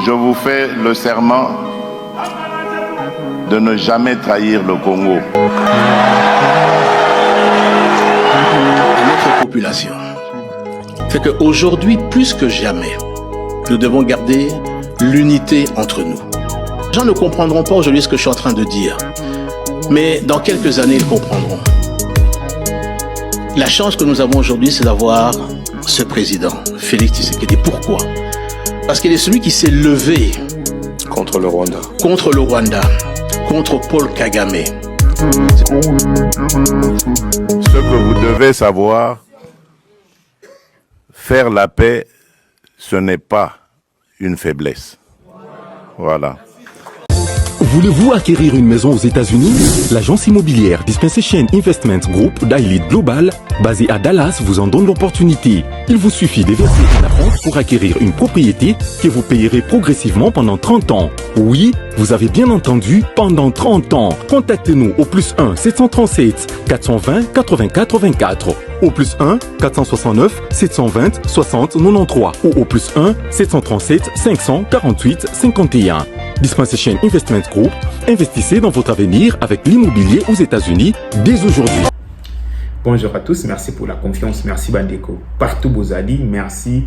je vous fais le serment de ne jamais trahir le Congo. Notre population fait qu'aujourd'hui, plus que jamais, nous devons garder l'unité entre nous. Les gens ne comprendront pas aujourd'hui ce que je suis en train de dire, mais dans quelques années, ils comprendront. La chance que nous avons aujourd'hui, c'est d'avoir ce président, Félix Tshisekedi. Pourquoi? Parce qu'il est celui qui s'est levé contre le Rwanda, contre Paul Kagame. Ce que vous devez savoir, faire la paix, ce n'est pas une faiblesse. Voilà. Voulez-vous acquérir une maison aux États-Unis? L'agence immobilière Dispensation Investment Group d'Elite Global, basée à Dallas, vous en donne l'opportunité. Il vous suffit de verser un acompte pour acquérir une propriété que vous payerez progressivement pendant 30 ans. Oui, vous avez bien entendu, pendant 30 ans. Contactez-nous au +1 737 420 84 24, au +1 469 720 60 93 ou au +1 737 548 51. Dispensation Investment Group, investissez dans votre avenir avec l'immobilier aux États-Unis dès aujourd'hui. Bonjour à tous, merci pour la confiance, merci Bandeko. Partout Bozali, merci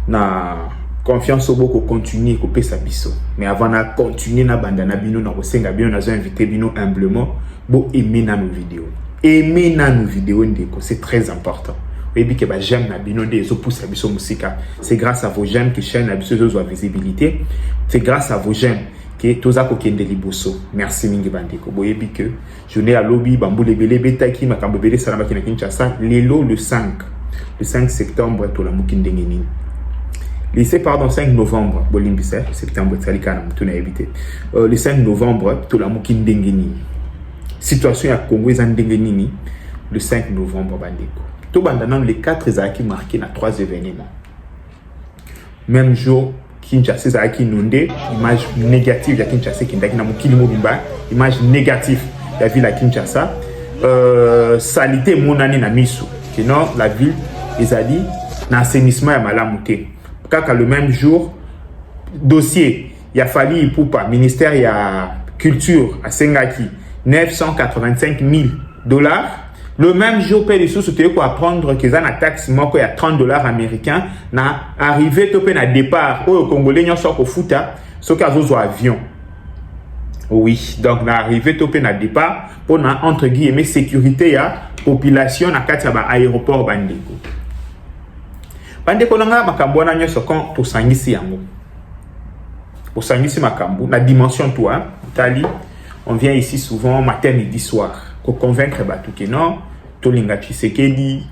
na confiance au beaucoup continuer couper sa biso. Mais avant de continuer na bandana bino na kosenga bino na invité bino humblement, bo aimer na nos vidéos. Aimer na nos vidéos ndeko, c'est très important. Et puis que bah j'aime na bino des zo pousse biso musika. C'est grâce à vos j'aime que chaîne na biso zo visibilité. C'est grâce à vos j'aime que tozako kende liboso. Merci mingi bandeko. Boyebi que journée à lobby bamboule belé betaki makambo belé salama kina Kinshasa lelo le 5 septembre to la mukindengeni. Lycée pardon 5 novembre bolimbisa septembre talikana mutuna ebité. Le 5 novembre to la mukindengeni. Situation ya Congo ezandengeni le 5 novembre bandeko. To bandana les 4 ezaki marqué na 3 événements. Même jour Kinshasa ezaki inondé, image négative ya Kinshasa kindaki na mukili mobimba, image négative ya ville à Kinshasa. Salité monani na miso. Sinon la ville ezali na assainissement ya malamu te. Kaka le même jour dossier ya Fali Ipupa ministère ya culture à Sengaki $985 000. Le même jour, paie les sous soutenir pour apprendre qu'ils ont une taxe il y a $30 américains. Na arrivé topé na départ au Congolais n'y a soit au fouta, sauf qu'à zo avion. Oui, donc na arrivé topé na départ pour na entre guillemets sécurité ya population na kati ba aéroport bandeko. Bandeko nanga makambo na nyoso quand to sangisi yango. Pour sangisi makambo na dimension toi, Italie, on vient ici souvent matin midi soir. Pour convaincre Batuke non, Tolinga Tshisekedi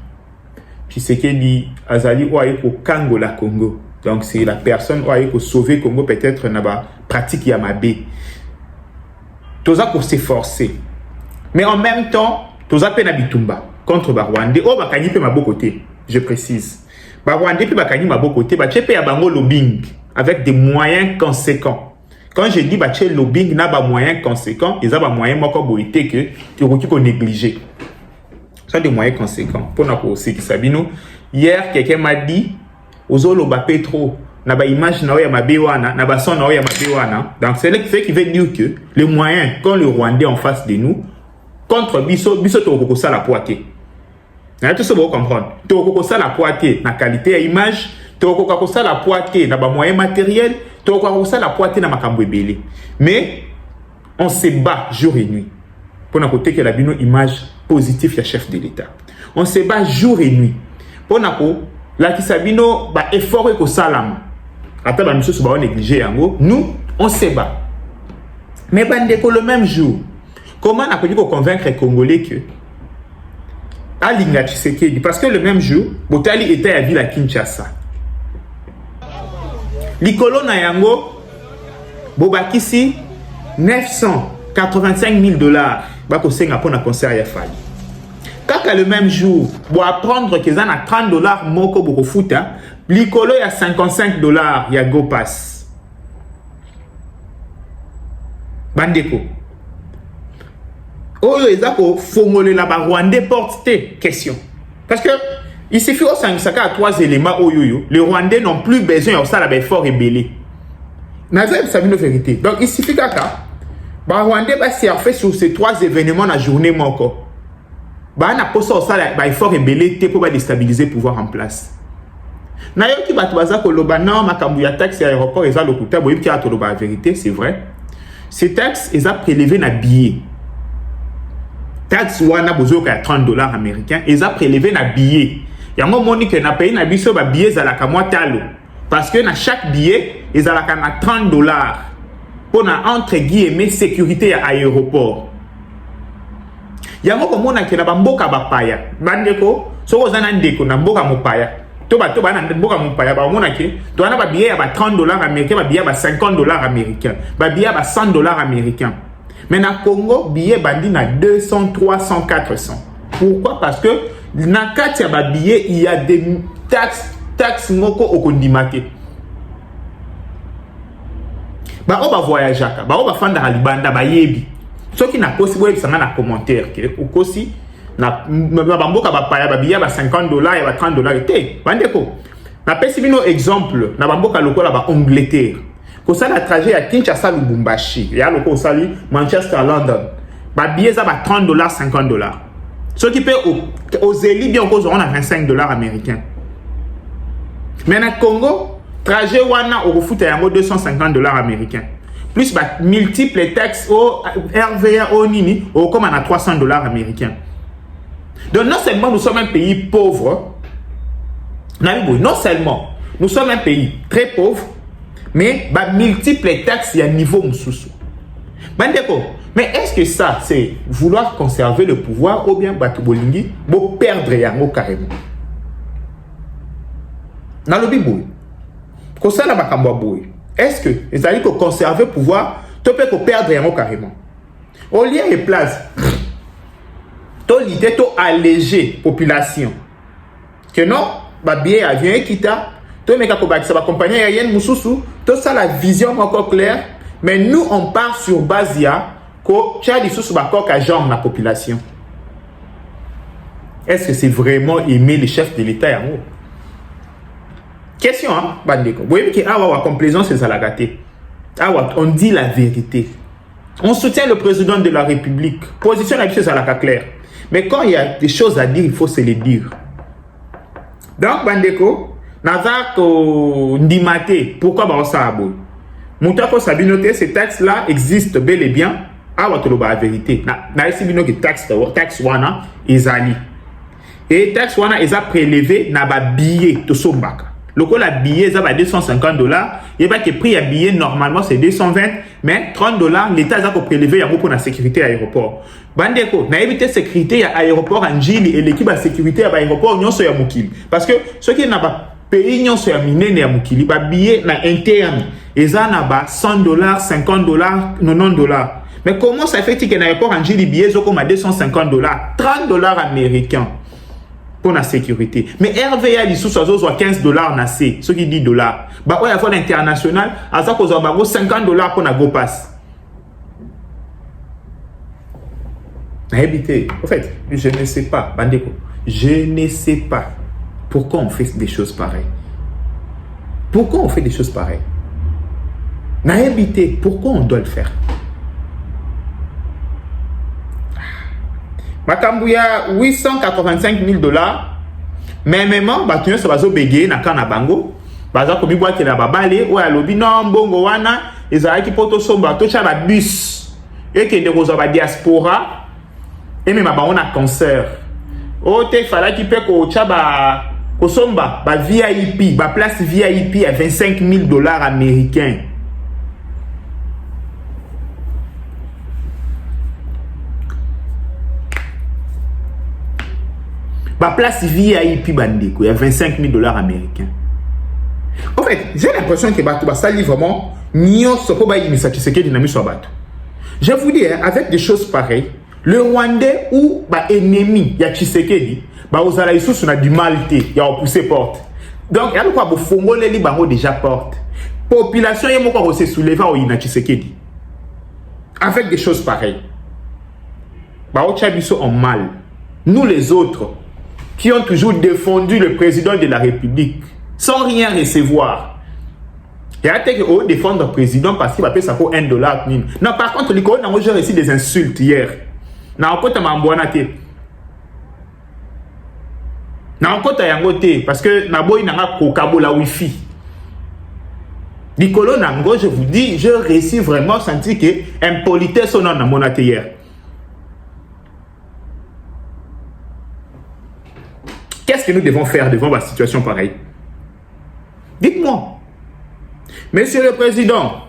Azali Oaye au Kango la Congo. Donc c'est la personne Oaye pour sauver Congo peut-être n'a pas pratique Yamabe. Toza pour s'efforcer. Mais en même temps, Toza pena bitumba contre Barwande. Oh bakani pe mabo côté, je précise. Barwande pe bakani mabo côté, ba chepe ya bango lobbying avec des moyens conséquents. Quand je dis que le lobbying n'a pas moyens conséquents, ils ont des moyens que tu peux négliger. Ce sont des moyens conséquents. Pour nous aussi, hier, quelqu'un m'a dit, Ozolo Bapé trop, n'a pas image na ya mabewana, n'a pas son na ya mabewana. Donc c'est ce qui veut dire que les moyens, quand le Rwandais en face de nous, contre Bisso to ça la poité. Tout ça vous comprendre. To ça la poité, na qualité à image, to ça la poité, n'a pas moyens matériels. La poitrine na makambo ebele. Mais on se bat jour et nuit pour na côté que la bino image positive ya chef de l'État. On se bat jour et nuit pour na ko la kisabino ba effort ko salam. Ata ba miso ba on négliger yango. Nous on se bat. Mais bandeko le même jour. Comment na ko convaincre les Congolais que Alinga Tshisekedi parce que le même jour Botali était à ville à Kinshasa. Likolo na yango bobakisi $985 000 bako senga pona concert ya Fali. Kaka le même jour, bo apprendre que ça na $30 moko boko futa, likolo ya $55 ya Go Pass. Bandeko. Oyo ezako fongole la ba Rwandais porte question. Parce que il suffit au Sangisaka à 3 éléments. Les Rwandais n'ont plus besoin de ça, la fort ébélé. Nazem Sabino vérité. Donc il suffit qu'à Rwandais va surfer sur ces 3 événements la journée encore. Bah na posa ça ba effort rebelle pour déstabiliser le pouvoir en place. Na yo ki batu baza ko loba non makambu ya taxe à aéroport eza lokuta boyebi ki atoloba la vérité, c'est vrai. Ces taxes eza prélevé na billet. Taxe wana bozoka ya $30 américains, eza prélevé na billet. Yango moni que na pays na biso ba billet za la kamwa talo. Parce que dans chaque billet, ils ont $30 pour na entre guillemets sécurité à l'aéroport. Il y a beaucoup de gens qui ont mboka bapaya. Bandeko, so ozana ndeko na mboka mopaya. To ba na mboka mopaya ba mona ke to na ba billet ya $30 américains, ba billet ya $50 américains, ba billet ya $100 américains. Mais na Congo, billet bandi na 200, 300, 400. Pourquoi? Parce que na kati ya ba billet, il y a des taxes moko okondimate. Ba o ba voyageaka, ba o ba fanda libanda ba yebi. Ce qui n'a pas possible ça na commentaire que okosi na bamboka ba paya ba biya ba $50 et ba $30 té. Bandeko. Na pesi bino exemple na bamboka lokola ba Angleterre. Ko ça la trajet à Kinshasa Lubumbashi, ya loko sali Manchester London. Ba biya za ba $30 $50. Ce qui peut aux élites bien cause on a $25 américains. Mais dans le Congo, trajet wana au foot à $250 américains. Plus bah, multiples taxes au RVA au Nini au comme on a $300 américains. Donc non seulement nous sommes un pays pauvre, non seulement nous sommes un pays très pauvre, mais bah, multiples taxes à niveau moussoussou. Bandeko, mais est-ce que ça c'est vouloir conserver le pouvoir ou bien Batubolingi pour perdre yango carrément? Dans le Bible, est-ce que les alliés conserver le pouvoir, tu peux perdre un mot carrément? Au lieu de place, tu l'idée de alléger la population. Que non, bien avion quitta, tu mets ça va accompagner aérienne moussoussou, tout ça la vision encore claire, mais nous on part sur base ya que tu as des sous bakok à jambe la population. Est-ce que c'est vraiment aimer les chefs de l'État en haut? Question, hein, Bandeko. Vous voyez que la complaisance, c'est la gâté. On dit la vérité. On soutient le président de la République. Position la chose à la claire. Mais quand il y a des choses à dire, il faut se les dire. Donc, Bandeko, Nazak Ndimate, pourquoi on ça a Moutako Sabinote, ces taxes-là existent bel et bien. La vérité. Na esibino que taxe wana ezali. Et taxe wana eza prélevé na ba billet to sombaka. Loko la billet ça va $250 et bah que prix à billet normalement c'est 220 mais $30 l'état ça pour prélever yango pour la sécurité à l'aéroport. Bandeko na éviter sécurité à l'aéroport en Njili et l'équipe de sécurité à l'aéroport nyonso ya mukili parce que ceux qui n'a pas pays nyonso ya minene ya mukili ba billet na interne eza na ba $100 $50 $90. Mais comment ça fait que l'aéroport en Njili billet zo comme à $250 $30 américains pour la sécurité. Mais RVA, il sous à $15 na C, ce qui dit $. Bah, ouais, à fois l'international, à ça, qu'on a $50 pour la go pass. En fait, je ne sais pas, Bandeko, je ne sais pas pourquoi on fait des choses pareilles. Pourquoi on fait des choses pareilles? Naïbité, pourquoi on doit le faire? Makambouya $885,000 mais même batuyo ça va zo béguer na kana bango baza ko bibwa ke na babale o ya lobi non mbongo wana ezalaki poto somba to cha ba bus et que de koza ba diaspora et même ba on a concert o te fala ki pe ko cha ba ko somba ba VIP ba place VIP à $25,000 américains. Ma place VIP Bandeko, il y a $25,000 américains. En fait, j'ai l'impression que ça livre vraiment je vous dis, avec des choses pareilles, le Rwandais ou ennemi, il y a Tshisekedi, vous allez du Maltais, il y a poussé porte. Donc, il y a quoi pour Fongolé Libaro déjà porte. Population, il y a quoi se soulever au Ina Tshisekedi. Avec des choses pareilles. Ils ont mal. Nous les autres, qui ont toujours défendu le président de la République sans rien recevoir. Il y a peut-être que défendre le président parce qu'il va payer ça pour $1. Non, par contre, les Congolais, j'ai reçu des insultes hier. Na okota mambwana te. Na okota yango te parce que na boy nanga kokabo la wifi. Nicolo Nango, je vous dis, je réussis vraiment à sentir que impolitesse son nom na monate hier. Qu'est-ce que nous devons faire devant la situation pareille? Dites-moi. Monsieur le Président,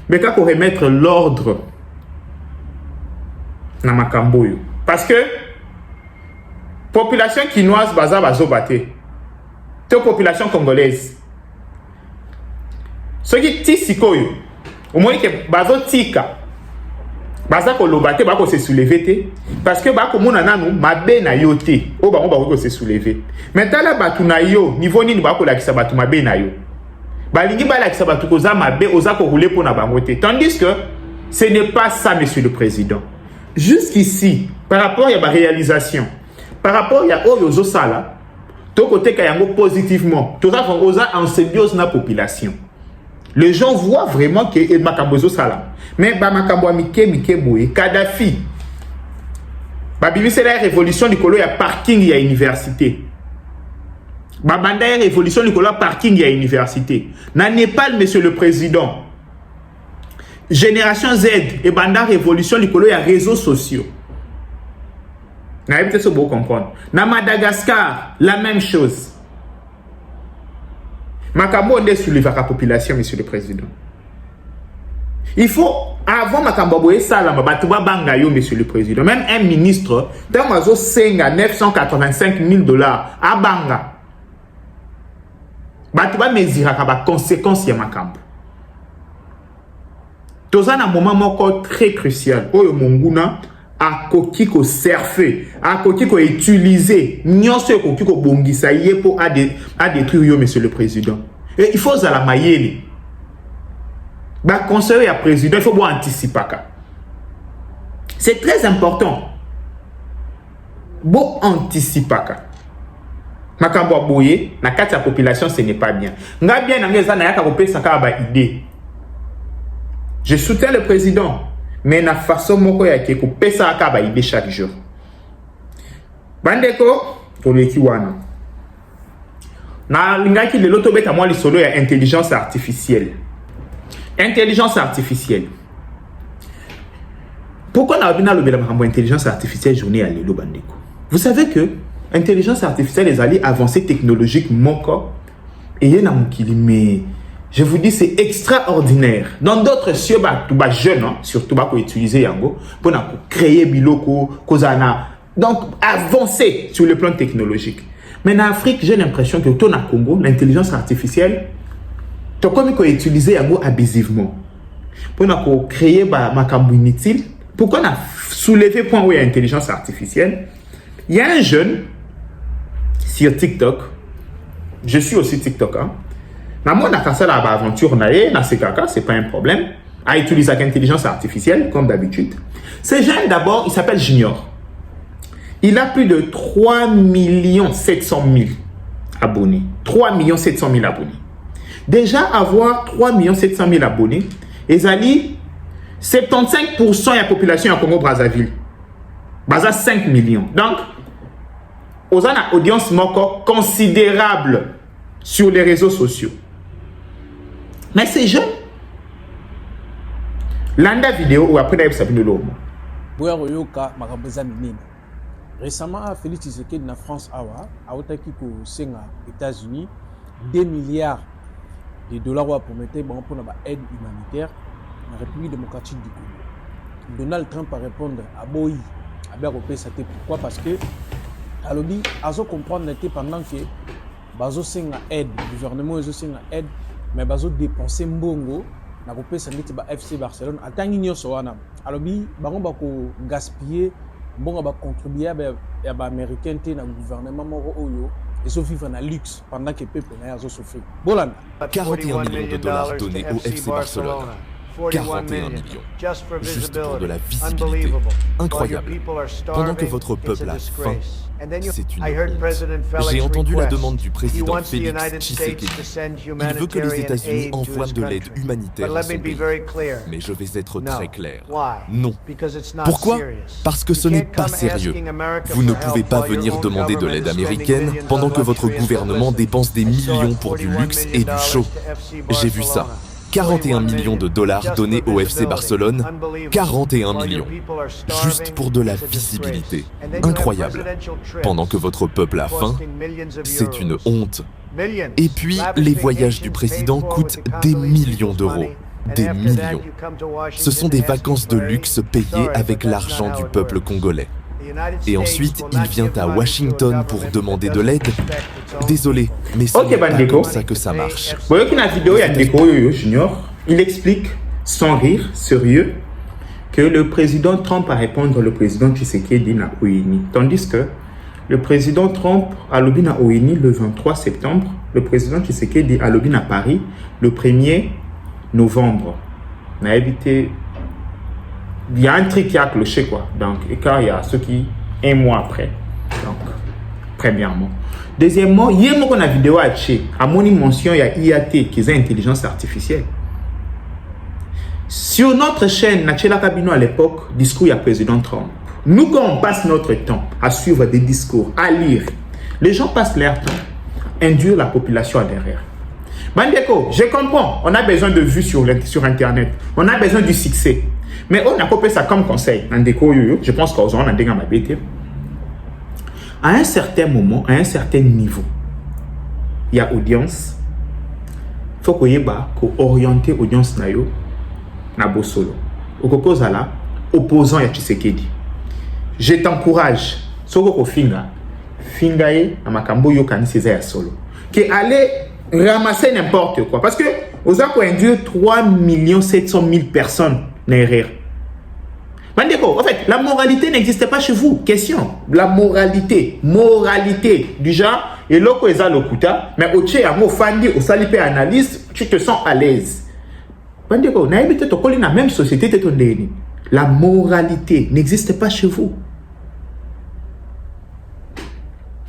mais quand on remettre l'ordre dans Makamboyo, parce que population quinoise baza bazo bate, toute population congolaise, ceux qui tissikoyo, au moins que bazo tika, baza ko lobate bako se soulever parce que bako mona nanu mabe na yote, o ba ko se soulever. Maintenant là batu na yo, niveau nini bako la kisa batu mabe na yo. Balingi bala kisa batu koza mabe oza ko rouler pour na bangote. Tandis que ce n'est pas ça, monsieur le président. Jusqu'ici, par rapport à la réalisation, par rapport à Oyozo Sala, tout côté Kayango positivement, tout ça en symbiose na population. Les gens voient vraiment que il Makambozo Sala. Mais Makambo Mike Boye, Kadhafi. Babibi c'est la révolution du colo, il y a parking, il y a université. Babanda la révolution du colo, parking, il y a université. Na Népal, monsieur le président. Génération Z et Banda révolution du colo, il y a réseaux sociaux. Vous avez peut-être beau comprendre. Na Madagascar, la même chose. Makambo on est soulevé la population, monsieur le président. Il faut, avant Makambo boye salama, batuba bangayo, monsieur le président. Même un ministre, dans mazo senga $985,000 à banga. Batuba mezira kaba conséquences ya Makambo. Dans un moment très crucial, où le Monguna a koki ko surfer, a koki ko utiliser, nyonso koki ko bongisa yé pour à détruire monsieur le président. Et il faut la mailler. Bah conseiller à président, il faut bien anticiper. C'est très important. Bon anticiper. Makambo boye, na kati la population ce n'est pas bien. Nga bien na ngeza na yaka ko pesa ka ba idée. Je soutiens le président, mais na façon moko ya ke ko pesa ka ba idée chaque jour. Bandeko, oleki wana. Na lingaki le loto beta moi li solo ya intelligence artificielle. Intelligence artificielle. Pourquoi na bina lobela makambo intelligence artificielle journée à lelo bandeko? Vous savez que intelligence artificielle les alliés avancées technologiques moko et yena mukili mais je vous dis, c'est extraordinaire. Dans d'autres cieux, bah jeunes, hein, surtout bah pour utiliser Yango, pour créer biloko, kozana. Donc avancer sur le plan technologique. Mais en Afrique, j'ai l'impression que tout au Congo, l'intelligence artificielle, tout comme il utiliser Yango abusivement. Pour créer bah makambo inutile. Pourquoi on a soulevé point où il y a intelligence artificielle? Il y a un jeune sur TikTok. Je suis aussi TikToker. Hein, dans mon aventure, c'est pas un problème. À utiliser l'intelligence artificielle, comme d'habitude. Ce jeune, d'abord, il s'appelle Junior. Il a plus de 3 700 000 abonnés. 3 700 000 abonnés. Déjà, avoir 3 700 000 abonnés, ils allaient 75% de la population à Congo-Brazzaville. Baza 5 millions. Donc, ils ont une audience considérable sur les réseaux sociaux. Mais c'est jeune. Landa vidéo ou après d'ailleurs Sabine Lomo. Récemment, Félix Tshisekedi na France awa aotaki ko senga États-Unis 2 milliards de dollars pour mettre bon pour la aide humanitaire en République démocratique du Congo. Donald Trump a répondu à Boyi à Beropé c'était pourquoi parce que alobi azo comprendre était pendant que bazo senga aide gouvernement azo senga aide mais bazo dépenser mbongo na kopesa ndeti ba FC Barcelone atangi nyoso wana alobi bango bako gaspiller mbongo ba contribuer ya ba américain te na gouvernement moko oyo et so vivre na luxe pendant que peuple na yazo souffrir bolanda 41 millions de dollars donnés au FC Barcelone. 41 millions. Juste pour de la visibilité. Incroyable. Pendant que votre peuple a faim, c'est une honte. J'ai entendu la demande du président Félix Tshisekedi. Il veut que les États-Unis envoient de l'aide humanitaire à son pays. Mais je vais être très clair. Non. Pourquoi? Parce que ce n'est pas sérieux. Vous ne pouvez pas venir demander de l'aide américaine pendant que votre gouvernement dépense des millions pour du luxe et du show. J'ai vu ça. 41 millions de dollars donnés au FC Barcelone, 41 millions, juste pour de la visibilité. Incroyable. Pendant que votre peuple a faim, c'est une honte. Et puis, les voyages du président coûtent des millions d'euros. Des millions. Ce sont des vacances de luxe payées avec l'argent du peuple congolais. Et ensuite, il vient à Washington pour demander de l'aide. Désolé, mais c'est pas comme ça que ça marche. Il explique, sans rire, sérieux, que le président Trump a répondu au président Tshisekedi na ONU. Tandis que le président Trump a lobby na ONU le 23 septembre, le président Tshisekedi a lobby na Paris le 1er novembre. On a évité. Il y a un truc qui a cloché, quoi. Donc, et quand il y a ceux qui, un mois après. Donc, premièrement. Deuxièmement, il y a une vidéo à mon mention, il y a IAT, qui est intelligence artificielle. Sur notre chaîne, Nachela Kabino à l'époque, discours, il y a président Trump. Nous, quand on passe notre temps à suivre des discours, à lire, les gens passent leur temps à induire la population à derrière. Bandeko, je comprends, on a besoin de vues sur Internet, on a besoin du succès. Mais on a copié ça comme conseil. Je pense qu'on a déjà ma bête. À un certain moment, à un certain niveau, il y a audience. Il faut qu'on y ait orienter l'audience na bosolo. Au cause là, opposant à Tshisekedi. Je t'encourage, soko finga à makambo yo kanisi ya solo. Que aller ramasser n'importe quoi. Parce que aux a induire 3 700 000 personnes derrière. En fait, la moralité n'existe pas chez vous. Question. La moralité du genre, et loko eza lokuta, mais au tché yango fandi, au salipé analyse, tu te sens à l'aise. Bandeko, na habité to koli na même société te tondeni. La moralité n'existe pas chez vous.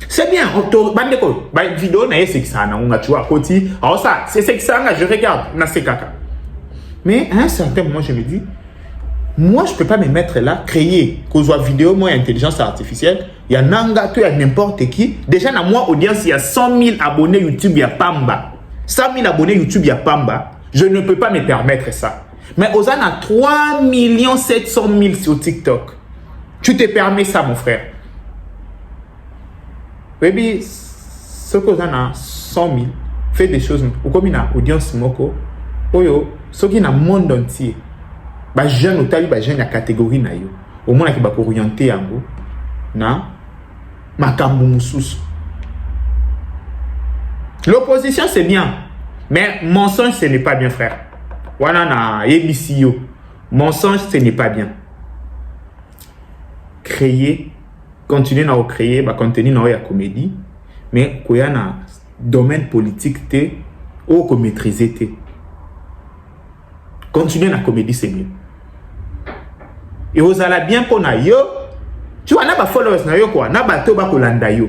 C'est bien, bandeko, vidéo na c'est ça na unga tu vois koti. Alors ça, c'est ça je regarde na sekaka. Mais à un certain moment, je me dis, moi, je ne peux pas me mettre là, créer, qu'on soit vidéo, moi, intelligence artificielle. Il y a Nanga, il y a n'importe qui. Déjà, dans moi, audience, il y a 100 000 abonnés YouTube, il y a Pamba. 100 000 abonnés YouTube, il y a Pamba. Je ne peux pas me permettre ça. Mais aux a 3 700 000 sur TikTok. Tu te permets ça, mon frère. Baby, ce qu'on a 100 000, fait des choses. Ou comme il y a audience, moko, oyo, ce qui est dans le monde entier. Ba jeune otali ba jeune ya catégorie na yo au moins ki ba ko orienter yango na makambo mususu. L'opposition c'est bien mais mensonge ce n'est pas bien, frère. Wana na ABC yo mensonge ce n'est pas bien. Créer, continuer na créer ba contenu na ya comédie mais ko ya na domaine politique te ou ko maîtriser te. Continuer la comédie, c'est mieux. Et vous allez bien qu'on a yo. Tu vois, on a pas followers na yo quoi. On a pas to ba kolanda yo.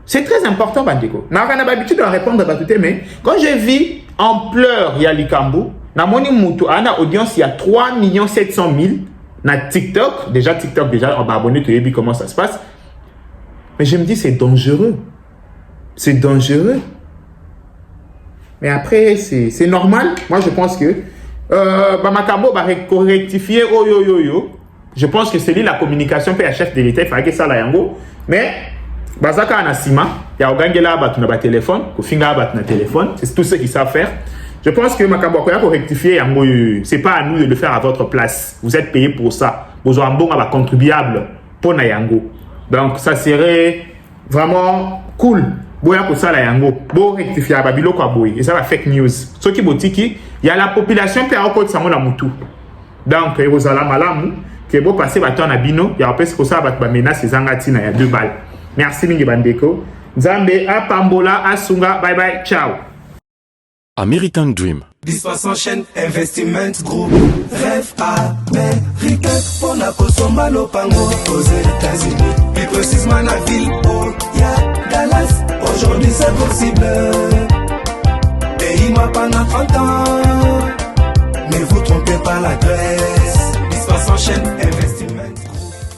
C'est très important, bandeko. On a pas l'habitude de répondre à tout, mais quand je vis en pleurs, il y a Likambu. Na moni mutu, on a audience, il y a 3 700 000 na TikTok. Déjà, TikTok, on va abonner, tu sais comment ça se passe. Mais je me dis, c'est dangereux. C'est dangereux. Mais après, c'est normal. Moi, je pense que Makambo va rectifier. Je pense que c'est lui la communication pour le chef de l'État. Il fallait que ça la yango. Mais, Bazaka Anasima, il y a Ogangela Batuna téléphone, Kofinga Batuna téléphone. C'est tout ce qu'ils savent faire. Je pense que Makambo va rectifier yango. C'est pas à nous de le faire à votre place. Vous êtes payé pour ça. Vous avez un bon contribuable pour na yango. Donc, ça serait vraiment cool. Boya ko sala yango bo rectifier babilo kwa boy et ça va fake news ce qui botiki il y a la population qui a encore ça la mutu donc et vous allez malamu que bo passer baton na bino ya parce que ça ba menace zangati na ya 2 balles. Merci mingi bandeko Nzambe apambola asunga bye bye ciao. American Dream, Dispense chaîne Investment Group. Rêve américain pour la Kosomba Lopango aux États-Unis. Plus précisément la ville où y a Dallas. Aujourd'hui c'est possible. Pays m'a pendant 30 ans. Ne vous trompez pas la Grèce. Dispense chaîne Investment Group.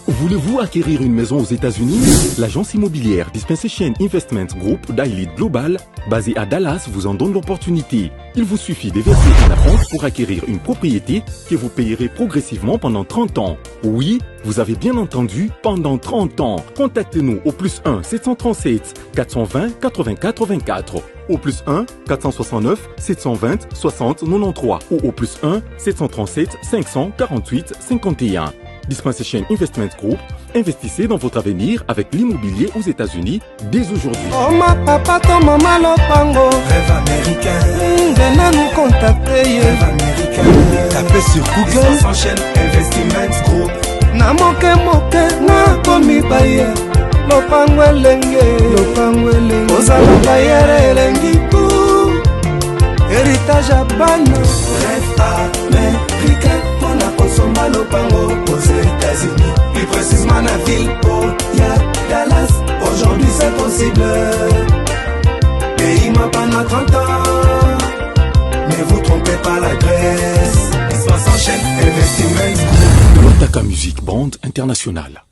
Voulez-vous acquérir une maison aux États-Unis? L'agence immobilière Dispensation Investment Group d'Elite Global, basée à Dallas, vous en donne l'opportunité. Il vous suffit de verser un acompte pour acquérir une propriété que vous payerez progressivement pendant 30 ans. Oui, vous avez bien entendu, pendant 30 ans. Contactez-nous au +1 737 420 84 24, au +1 469 720 60 93 ou au +1 737 548 51. Dispensation Investment Group, investissez dans votre avenir avec l'immobilier aux États-Unis dès aujourd'hui. Oh ma papa, ton maman Lopango. Rêve américain. Venez nous contacter. Rêve américain. Tapez sur Google. Dispensation Investment Group. Na moke na komi baye. Lopango elenge. Ozala bayere elengi pou. Héritage à bana. Rêve américain. Mona Kosomba Lopango aux États-Unis. Plus précisément la ville où y a Dallas. Aujourd'hui c'est possible. Pays m'a pendant 30 ans. Ne vous trompez pas la Grèce. Dispense chaîne Investment. Lotaka Music Band International.